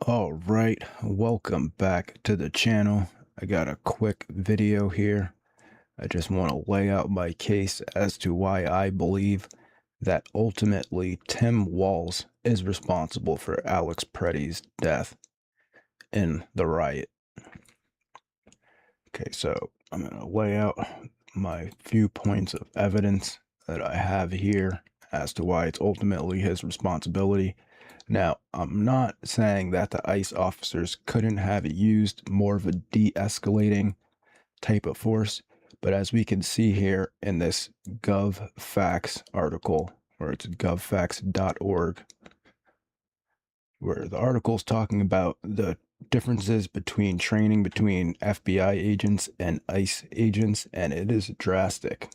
All right, welcome back to the channel. I got a quick video here. I just want to lay out my case as to why I believe that ultimately Tim Walz is responsible for Alex Pretti's death in the riot. Okay, so I'm going to lay out my few points of evidence that I have here as to why it's ultimately his responsibility. Now, I'm not saying that the ICE officers couldn't have used more of a de-escalating type of force, but as we can see here in this GovFacts article, or it's govfacts.org, where the article is talking about the differences between training between FBI agents and ICE agents, and it is drastic.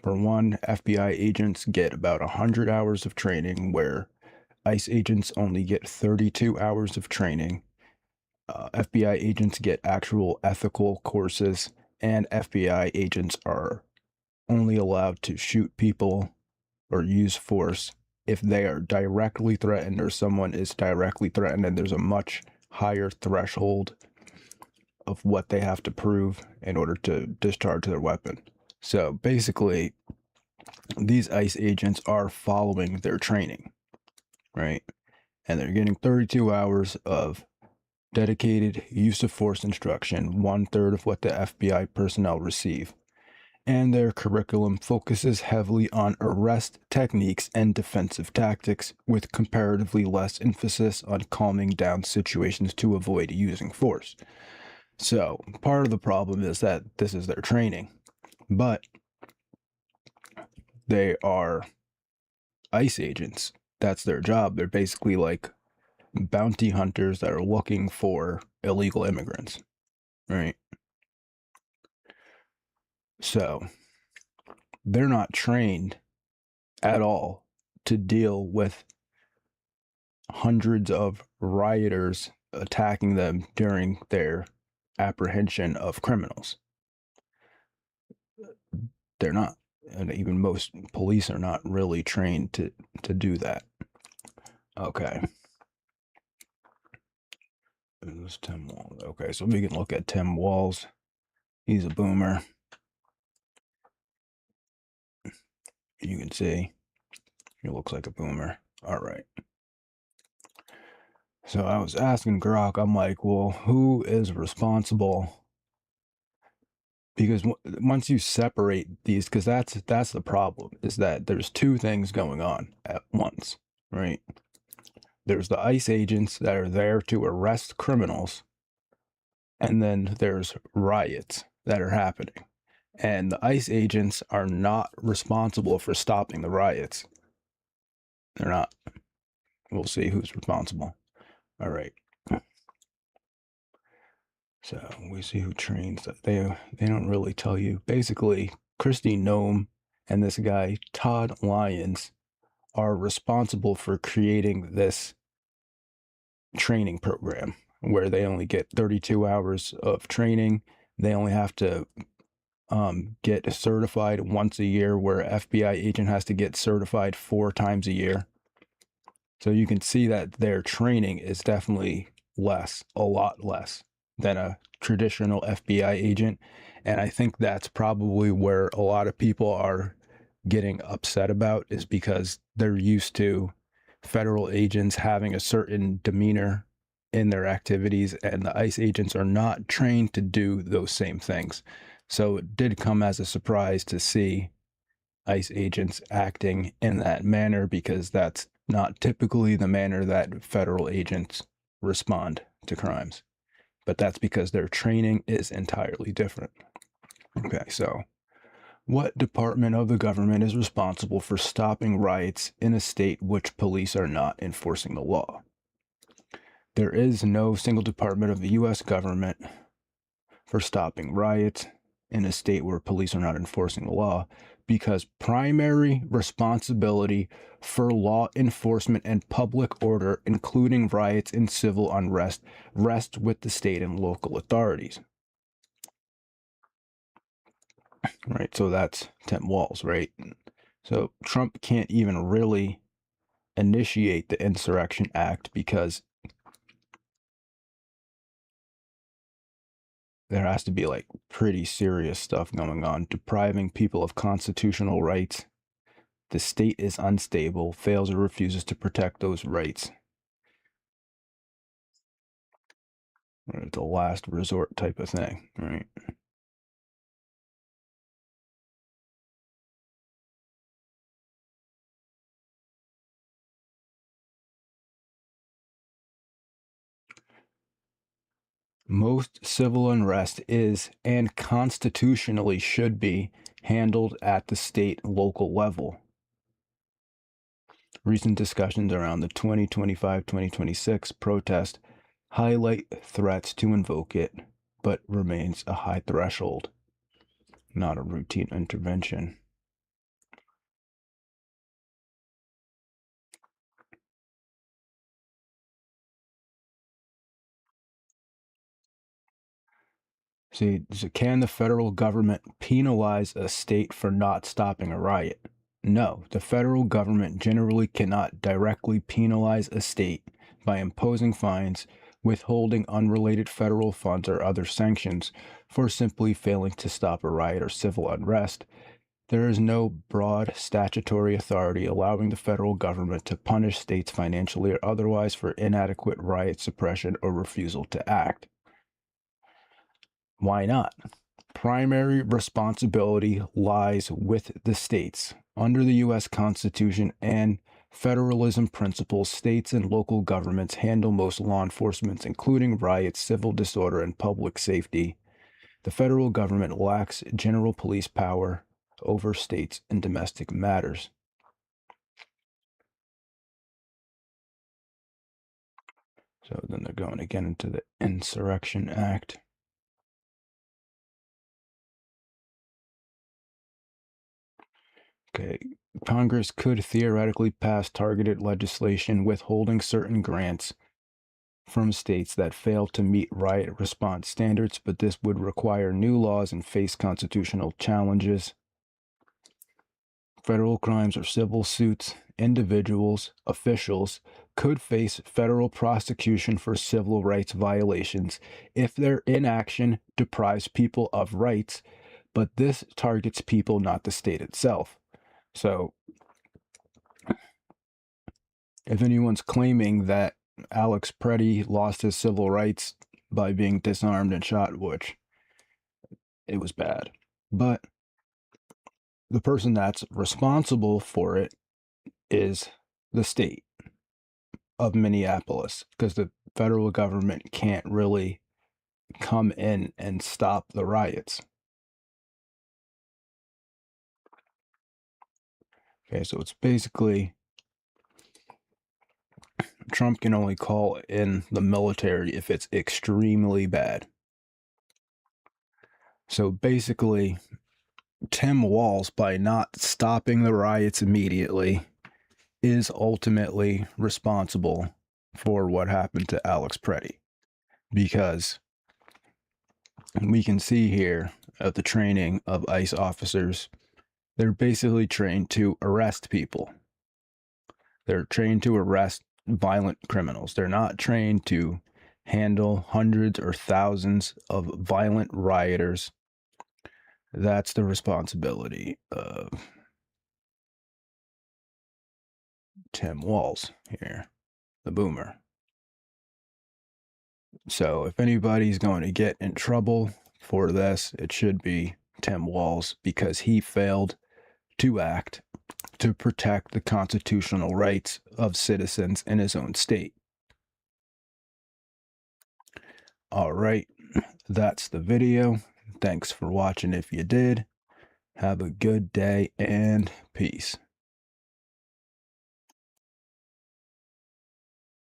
For one, FBI agents get about 100 hours of training, where ICE agents only get 32 hours of training. FBI agents get actual ethical courses, and FBI agents are only allowed to shoot people or use force if they are directly threatened or someone is directly threatened, and there's a much higher threshold of what they have to prove in order to discharge their weapon. So basically, these ICE agents are following their training, right? And they're getting 32 hours of dedicated use of force instruction, 1/3 of what the FBI personnel receive. And their curriculum focuses heavily on arrest techniques and defensive tactics, with comparatively less emphasis on calming down situations to avoid using force. So, part of the problem is that this is their training, but they are ICE agents. That's their job. They're basically like bounty hunters that are looking for illegal immigrants, right? So, they're not trained at all to deal with hundreds of rioters attacking them during their apprehension of criminals. They're not, and even most police are not really trained to do that. Okay. This is Tim Walz. Okay, so we can look at Tim Walz. He's a boomer. You can see he looks like a boomer. All right. So I was asking Grok, I'm like, well, who is responsible? Because once you separate these, because that's the problem, is that there's two things going on at once, right? There's the ICE agents that are there to arrest criminals, and then there's riots that are happening. And the ICE agents are not responsible for stopping the riots. They're not. We'll see who's responsible. All right. So we see who trains that. They don't really tell you. Basically, Christy Nome and this guy, Todd Lyons, are responsible for creating this training program where they only get 32 hours of training. They only have to get certified once a year, where an FBI agent has to get certified 4 times a year. So you can see that their training is definitely less, a lot less than a traditional FBI agent. And I think that's probably where a lot of people are getting upset about, is because they're used to federal agents having a certain demeanor in their activities, and the ICE agents are not trained to do those same things. So it did come as a surprise to see ICE agents acting in that manner, because that's not typically the manner that federal agents respond to crimes. But that's because their training is entirely different. Okay, so what department of the government is responsible for stopping riots in a state which police are not enforcing the law? There is no single department of the U.S. government for stopping riots in a state where police are not enforcing the law, because primary responsibility for law enforcement and public order, including riots and civil unrest, rests with the state and local authorities. Right, so that's Tim Walz, right? So Trump can't even really initiate the Insurrection Act, because there has to be like pretty serious stuff going on, depriving people of constitutional rights. The state is unstable, fails or refuses to protect those rights. It's a last resort type of thing, right? Most civil unrest is, and constitutionally should be, handled at the state and local level. Recent discussions around the 2025-2026 protest highlight threats to invoke it, but remains a high threshold, not a routine intervention. See, so can the federal government penalize a state for not stopping a riot? No, the federal government generally cannot directly penalize a state by imposing fines, withholding unrelated federal funds, or other sanctions for simply failing to stop a riot or civil unrest. There is no broad statutory authority allowing the federal government to punish states financially or otherwise for inadequate riot suppression or refusal to act. Why not? Primary responsibility lies with the states. Under the U.S. Constitution and federalism principles, states and local governments handle most law enforcement, including riots, civil disorder, and public safety. The federal government lacks general police power over states in domestic matters. So then they're going again into the Insurrection Act. Okay, Congress could theoretically pass targeted legislation withholding certain grants from states that fail to meet riot response standards, but this would require new laws and face constitutional challenges. Federal crimes or civil suits, individuals, officials could face federal prosecution for civil rights violations if their inaction deprives people of rights, but this targets people, not the state itself. So, if anyone's claiming that Alex Pretti lost his civil rights by being disarmed and shot, which it was bad, but the person that's responsible for it is the state of Minneapolis, because the federal government can't really come in and stop the riots. Okay, so it's basically Trump can only call in the military if it's extremely bad. So basically, Tim Walz, by not stopping the riots immediately, is ultimately responsible for what happened to Alex Pretti, because we can see here at the training of ICE officers, they're basically trained to arrest people. They're trained to arrest violent criminals. They're not trained to handle hundreds or thousands of violent rioters. That's the responsibility of Tim Walz here, the boomer. So if anybody's going to get in trouble for this, it should be Tim Walz, because he failed to act to protect the constitutional rights of citizens in his own state. All right, that's the video. Thanks for watching if you did. Have a good day and peace.